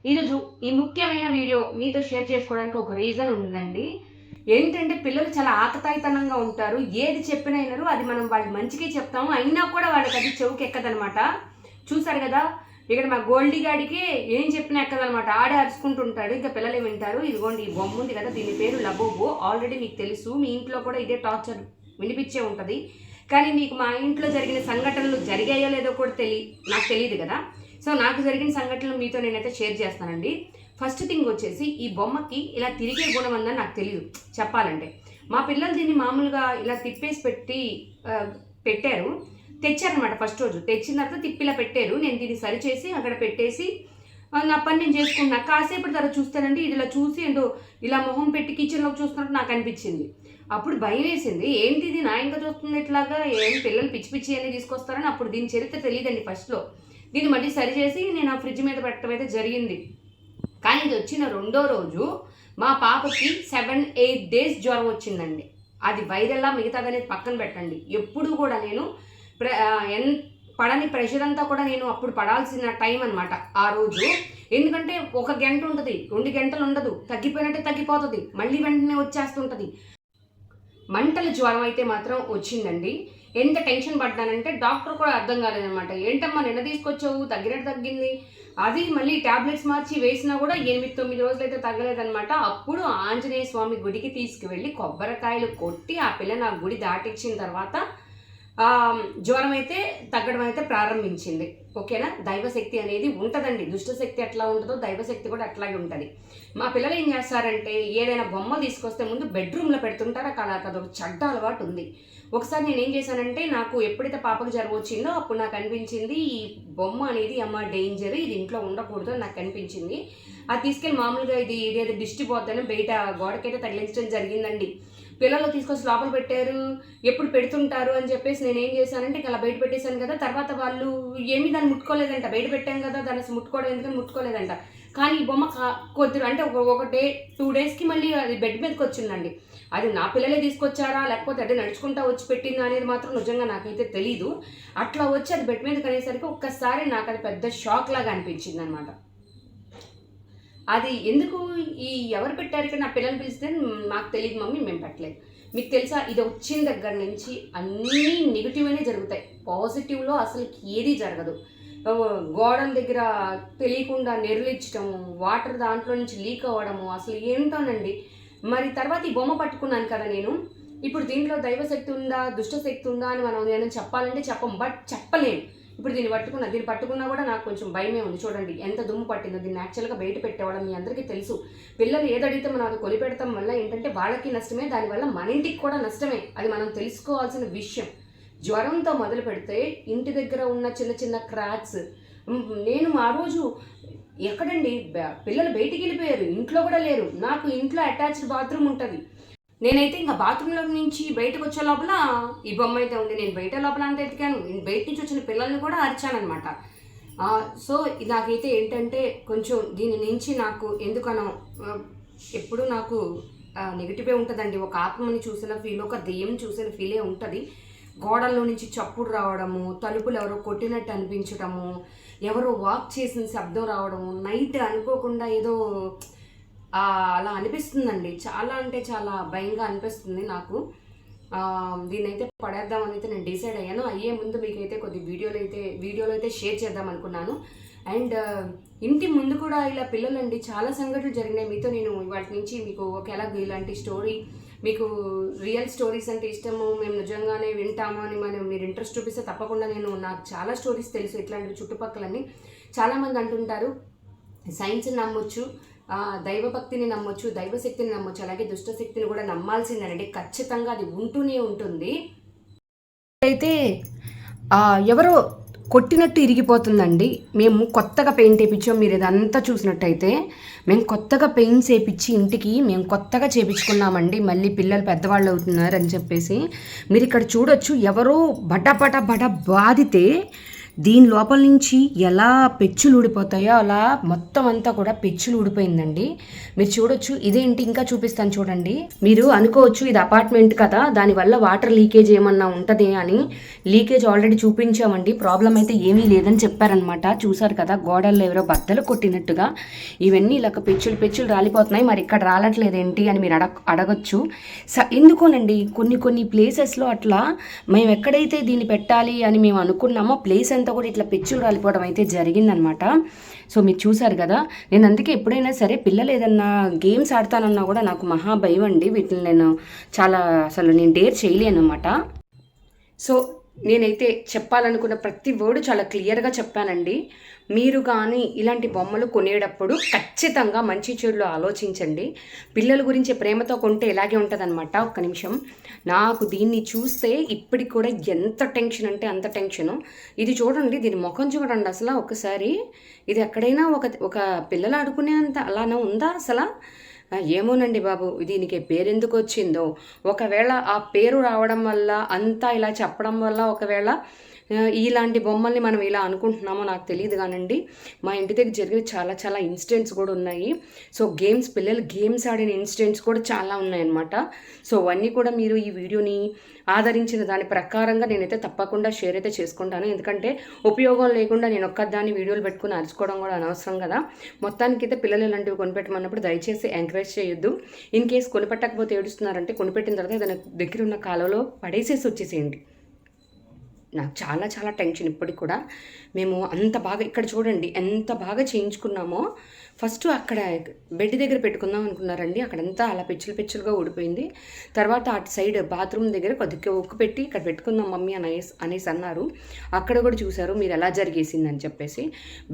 ఈరోజు ఈ ముఖ్యమైన వీడియో మీతో షేర్ చేసుకోవడానికి ఒక రీజన్ ఉందండి. ఏంటంటే పిల్లలు చాలా ఆకతాయితనంగా ఉంటారు. ఏది చెప్పినా వినరు. అది మనం వాళ్ళ మంచికే చెప్తాము, అయినా కూడా వాళ్ళకి అది చెవుకి ఎక్కదనమాట. చూసారు కదా, ఇక్కడ మా గోల్డీ గాడికి ఏం చెప్పినా ఎక్కదనమాట. ఆడే అరుచుకుంటుంటాడు. ఇంకా పిల్లలు వింటారు. ఇదిగోండి ఈ బొమ్మ ఉంది కదా, దీని పేరు లబోబో. ఆల్రెడీ మీకు తెలుసు, మీ ఇంట్లో కూడా ఇదే టార్చర్ వినిపించే ఉంటుంది. కానీ మీకు మా ఇంట్లో జరిగిన సంఘటనలు జరిగాయో లేదో కూడా నాకు తెలియదు కదా. సో నాకు జరిగిన సంఘటనలు మీతో నేనైతే షేర్ చేస్తానండి. ఫస్ట్ థింగ్ వచ్చేసి, ఈ బొమ్మకి ఇలా తిరిగే గుణం ఉందని నాకు తెలియదు చెప్పాలంటే. మా పిల్లలు దీన్ని మామూలుగా ఇలా తిప్పేసి పెట్టారు, తెచ్చారనమాట. ఫస్ట్ రోజు తెచ్చిన తర్వాత తిప్పిలా పెట్టారు. నేను దీన్ని సరిచేసి అక్కడ పెట్టేసి నా పని నేను చేసుకున్నా. కాసేపటి తర్వాత చూస్తానండి, ఇది ఇలా చూసి ఏంటో ఇలా మొహం పెట్టి కిచెన్లోకి చూస్తున్నట్టు నాకు అనిపించింది. అప్పుడు భయం వేసింది, ఏంటి ఇది నా ఇంకా చూస్తుంది ఇట్లాగా, ఏం పిల్లలు పిచ్చి పిచ్చి అని తీసుకొస్తారని. అప్పుడు దీని చరిత్ర తెలియదండి ఫస్ట్లో. దీన్ని మళ్ళీ సరిచేసి నేను ఆ ఫ్రిడ్జ్ మీద పెట్టడం అయితే జరిగింది. కానీ ఇది వచ్చిన రెండో రోజు మా పాపకి 7-8 days జ్వరం వచ్చిందండి. అది వైరల్లా మిగతాదనేది పక్కన పెట్టండి. ఎప్పుడు కూడా నేను పడని ప్రెషర్ అంతా కూడా నేను అప్పుడు పడాల్సిన టైం అనమాట ఆ రోజు. ఎందుకంటే 1 గంట ఉంటుంది, 2 గంటలు ఉండదు, తగ్గిపోయినట్టే తగ్గిపోతుంది, మళ్ళీ వెంటనే వచ్చేస్తుంటుంది. మంటల జ్వరం అయితే మాత్రం వచ్చిందండి. ఎంత టెన్షన్ పడ్డానంటే డాక్టర్ కూడా అర్థం కాలేదనమాట. ఏంటమ్మా నిన్న తీసుకొచ్చావు, తగ్గినట్టు తగ్గింది, అది మళ్ళీ ట్యాబ్లెట్స్ మార్చి వేసినా కూడా 8-9 రోజులు అయితే తగ్గలేదనమాట. అప్పుడు ఆంజనేయ స్వామి గుడికి తీసుకువెళ్ళి కొబ్బరికాయలు కొట్టి ఆ పిల్లని ఆ గుడి దాటించిన తర్వాత జ్వరం అయితే తగ్గడం అయితే ప్రారంభించింది. ఓకేనా. దైవశక్తి అనేది ఉంటుందండి. దుష్టశక్తి ఎట్లా ఉంటుందో దైవశక్తి కూడా అట్లాగే ఉంటుంది. మా పిల్లలు ఏం చేస్తారంటే, ఏదైనా బొమ్మ తీసుకొస్తే ముందు బెడ్రూమ్లో పెడుతుంటారు. అదొక చెడ్డ అలవాటు ఉంది. ఒకసారి నేను ఏం చేశానంటే, నాకు ఎప్పుడైతే పాపకు జ్వరం వచ్చిందో అప్పుడు నాకు అనిపించింది, ఈ బొమ్మ అనేది అమ్మ డేంజర్, ఇది ఇంట్లో ఉండకూడదు అని నాకు అనిపించింది. అది తీసుకెళ్ళి మామూలుగా ఇది దిష్టి పోద్దని బయట గోడకైతే తగిలించడం జరిగిందండి. పిల్లలు తీసుకొచ్చి లోపల పెట్టారు, ఎప్పుడు పెడుతుంటారు అని చెప్పేసి నేను ఏం చేశానంటే అలా బయట పెట్టేశాను కదా. తర్వాత వాళ్ళు ఏమీ దాన్ని ముట్టుకోలేదంట. బయట పెట్టాం కదా, దాన్ని అసలు ముట్టుకోవడం ఎందుకని ముట్టుకోలేదంట. కానీ ఈ బొమ్మ అంటే ఒక 2 daysకి మళ్ళీ అది బెడ్ మీదకి వచ్చిందండి. అది నా పిల్లలే తీసుకొచ్చారా లేకపోతే అదే నడుచుకుంటా వచ్చి పెట్టిందా అనేది మాత్రం నిజంగా నాకైతే తెలీదు. అట్లా వచ్చి అది బెడ్ మీదకి అనేసరికి ఒక్కసారి నాకు అది పెద్ద షాక్ లాగా అనిపించింది అనమాట. అది ఎందుకు ఎవరు పెట్టారు ఇక్కడ, నా పిల్లలు పిలిస్తే నాకు తెలియదు మమ్మీ, మేము పెట్టలేదు. మీకు తెలుసా, ఇది వచ్చిన దగ్గర నుంచి అన్నీ నెగిటివ్ అనే జరుగుతాయి, పాజిటివ్లో అసలు ఏది జరగదు. గోడల దగ్గర తెలియకుండా నెరలిచ్చటము, వాటర్ దాంట్లో నుంచి లీక్ అవ్వడము, అసలు ఏంటోనండి. మరి తర్వాత ఈ బొమ్మ పట్టుకున్నాను కదా నేను. ఇప్పుడు దీంట్లో దైవశక్తి ఉందా దుష్టశక్తి ఉందా అని నేను చెప్పాలంటే బట్ చెప్పలేను. ఇప్పుడు దీన్ని పట్టుకున్నా కూడా నాకు కొంచెం భయమే ఉంది. చూడండి ఎంత దుమ్ము పట్టిందో. దీన్ని యాక్చువల్గా బయట పెట్టేవాళ్ళం మీ అందరికీ తెలుసు. పిల్లలు ఏదడిగితే మనం అది కొలిపెడతాం వల్ల ఏంటంటే వాళ్ళకి నష్టమే, దానివల్ల మన ఇంటికి కూడా నష్టమే. అది మనం తెలుసుకోవాల్సిన విషయం. జ్వరంతో మొదలు పెడితే ఇంటి దగ్గర ఉన్న చిన్న చిన్న క్రాక్స్. నేను ఆ రోజు ఎక్కడండి, పిల్లలు బయటికి వెళ్ళిపోయారు, ఇంట్లో కూడా లేరు. నాకు ఇంట్లో అటాచ్డ్ బాత్రూమ్ ఉంటుంది. నేనైతే ఇంకా బాత్రూంలో నుంచి బయటకు వచ్చే లోపల ఈ బొమ్మ అయితే ఉంది. నేను బయట లోపల అంతా ఎతికాను, నేను బయట నుంచి వచ్చిన పిల్లల్ని కూడా అరిచానమాట. సో నాకైతే ఏంటంటే కొంచెం దీని నుంచి నాకు ఎందుకనో ఎప్పుడు నాకు నెగిటివే ఉంటుందండి. ఒక ఆత్మని చూసిన ఫీల్, ఒక దెయ్యం చూసిన ఫీలే ఉంటుంది. గోడల్లో నుంచి చప్పుడు రావడము, తలుపులు ఎవరో కొట్టినట్టు అనిపించడము, ఎవరో వాక్ చేసిన శబ్దం రావడము, నైట్ అనుకోకుండా ఏదో అలా అనిపిస్తుందండి. చాలా అంటే చాలా భయంగా అనిపిస్తుంది నాకు. దీన్నైతే పడేద్దామని అయితే నేను డిసైడ్ అయ్యాను. అయ్యే ముందు మీకైతే కొద్ది వీడియోలో అయితే షేర్ చేద్దాం అనుకున్నాను. అండ్ ఇంటి ముందు కూడా ఇలా పిల్లలండి చాలా సంఘటనలు జరిగినాయి. మీతో నేను వాటి నుంచి మీకు ఒకవేళ ఇలాంటి స్టోరీ, మీకు రియల్ స్టోరీస్ అంటే ఇష్టము, మేము నిజంగానే వింటాము అని మీరు ఇంట్రెస్ట్ చూపిస్తే తప్పకుండా నాకు చాలా స్టోరీస్ తెలుసు ఇట్లాంటివి చుట్టుపక్కలన్నీ. చాలామంది అంటుంటారు సైన్స్ని నమ్మొచ్చు, దైవభక్తిని నమ్మొచ్చు, దైవశక్తిని నమ్మొచ్చు, అలాగే దుష్టశక్తిని కూడా నమ్మాల్సిందేనండి. ఖచ్చితంగా అది ఉంటూనే ఉంటుంది. అయితే ఎవరో కొట్టినట్టు ఇరిగిపోతుందండి. మేము కొత్తగా పెయింట్ వేయించాం. మీరు ఇదంతా చూసినట్టయితే మేము కొత్తగా పెయింట్స్ వేయించి ఇంటికి మేము కొత్తగా చేయించుకున్నామండి. మళ్ళీ పిల్లలు పెద్దవాళ్ళు అవుతున్నారు అని చెప్పేసి మీరు ఇక్కడ చూడొచ్చు. ఎవరో బట బాధితే దీని లోపల నుంచి ఎలా పెచ్చులు ఊడిపోతాయో అలా మొత్తం అంతా కూడా పెచ్చులు ఊడిపోయిందండి. మీరు చూడొచ్చు. ఇదేంటి ఇంకా చూపిస్తాను చూడండి. మీరు అనుకోవచ్చు ఇది అపార్ట్మెంట్ కదా, దానివల్ల వాటర్ లీకేజ్ ఏమన్నా ఉంటుంది అని. లీకేజ్ ఆల్రెడీ చూపించామండి, ప్రాబ్లం అయితే ఏమీ లేదని చెప్పారనమాట. చూసారు కదా, గోడల్లో ఎవరో బద్దలు కొట్టినట్టుగా ఇవన్నీ ఇలా పెచ్చులు రాలిపోతున్నాయి. మరి ఇక్కడ రాలట్లేదు ఏంటి అని మీరు అడగొచ్చు. ఎందుకోనండి కొన్ని ప్లేసెస్లో అట్లా మేము ఎక్కడైతే దీన్ని పెట్టాలి అని మేము అనుకున్నామో ప్లేస్ అంతా కూడా ఇట్లా పెచ్చులు రాలిపోవడం అయితే జరిగిందనమాట. సో మీరు చూసారు కదా, నేను అందుకే ఎప్పుడైనా సరే పిల్లలు ఏదన్నా గేమ్స్ ఆడతానన్నా కూడా నాకు మహా భయం అండి. వీటిని నేను అసలు నేను డేర్ చేయలేను అనమాట. సో నేనైతే చెప్పాలనుకున్న ప్రతి వర్డ్ చాలా క్లియర్గా చెప్పానండి. మీరు కానీ ఇలాంటి బొమ్మలు కొనేటప్పుడు ఖచ్చితంగా మంచి చెడులు ఆలోచించండి. పిల్లల గురించి ప్రేమతో కొంటే ఇలాగే ఉంటుందన్నమాట. ఒక్క నిమిషం, నాకు దీన్ని చూస్తే ఇప్పటికి కూడా ఎంత టెన్షన్ అంటే అంత టెన్షను. ఇది చూడండి, దీని ముఖం చూడండి అసలు ఒకసారి. ఇది ఎక్కడైనా ఒక పిల్లలు ఆడుకునే అంత అలానే ఉందా అసలు? ఏమోనండి బాబు, దీనికి పేరు ఎందుకు వచ్చిందో. ఒకవేళ ఆ పేరు రావడం వల్ల అంతా ఇలా చెప్పడం వల్ల ఒకవేళ ఇలాంటి బొమ్మల్ని మనం ఇలా అనుకుంటున్నామో నాకు తెలియదు కానండి. మా ఇంటి దగ్గర జరిగిన చాలా ఇన్సిడెంట్స్ కూడా ఉన్నాయి. సో పిల్లలు గేమ్స్ ఆడిన ఇన్సిడెంట్స్ కూడా చాలా ఉన్నాయన్నమాట. సో అవన్నీ కూడా మీరు ఈ వీడియోని ఆదరించిన దాని ప్రకారంగా నేనైతే తప్పకుండా షేర్ అయితే చేసుకుంటాను. ఎందుకంటే ఉపయోగం లేకుండా నేను ఒక్కదాన్ని వీడియోలు పెట్టుకుని అరుచుకోవడం కూడా అనవసరం కదా. మొత్తానికైతే పిల్లలు ఇలాంటివి కొనిపెట్టమన్నప్పుడు దయచేసి ఎంకరేజ్ చేయొద్దు. ఇన్ కేస్ కొనిపెట్టకపోతే ఏడుస్తున్నారంటే కొనిపెట్టిన తర్వాత ఏదైనా దగ్గర ఉన్న కాలంలో పడేసేసి వచ్చేసేయండి. నాకు చాలా టెన్షన్ ఇప్పటికి కూడా. మేము అంత బాగా ఇక్కడ చూడండి ఎంత బాగా చేయించుకున్నామో. ఫస్ట్ అక్కడ బెడ్ దగ్గర పెట్టుకుందాం అనుకున్నారండి, అక్కడంతా అలా పెచ్చులుగా ఊడిపోయింది. తర్వాత అటు సైడ్ బాత్రూమ్ దగ్గర కొద్దిగా ఉక్కు పెట్టి ఇక్కడ పెట్టుకుందాం మమ్మీ అనేసి అన్నారు. అక్కడ కూడా చూశారు మీరు ఎలా జరిగేసిందని చెప్పేసి.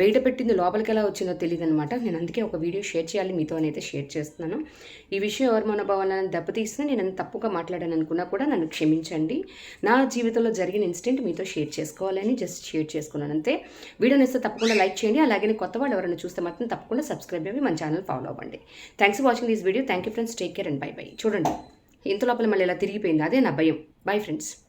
బయట పెట్టింది లోపలికి ఎలా వచ్చిందో తెలియదు అనమాట. నేను అందుకే ఒక వీడియో షేర్ చేయాలి మీతో అయితే షేర్ చేస్తున్నాను. ఈ విషయం ఎవరి మనోభావాలను దెబ్బతీస్తే నేను తప్పుగా మాట్లాడాను అనుకున్నా కూడా నన్ను క్షమించండి. నా జీవితంలో జరిగిన ఇన్సిడెంట్ మీతో షేర్ చేసుకోవాలని జస్ట్ షేర్ చేసుకున్నాను అంతే. వీడియో నచ్చితే తప్పకుండా లైక్ చేయండి. అలాగే కొత్త వాళ్ళు ఎవరైనా చూస్తే మాత్రం తప్పకుండా సబ్స్క్రైబ్ అయ్యి మన ఛానల్ ఫాలో అవ్వండి. Thanks for watching this video. Thank you friends. Take care and by. చూడండి ఇంత లోపల మళ్ళీ ఇలా తిరిగిపోయింది, అదే నా భయం. Bye friends.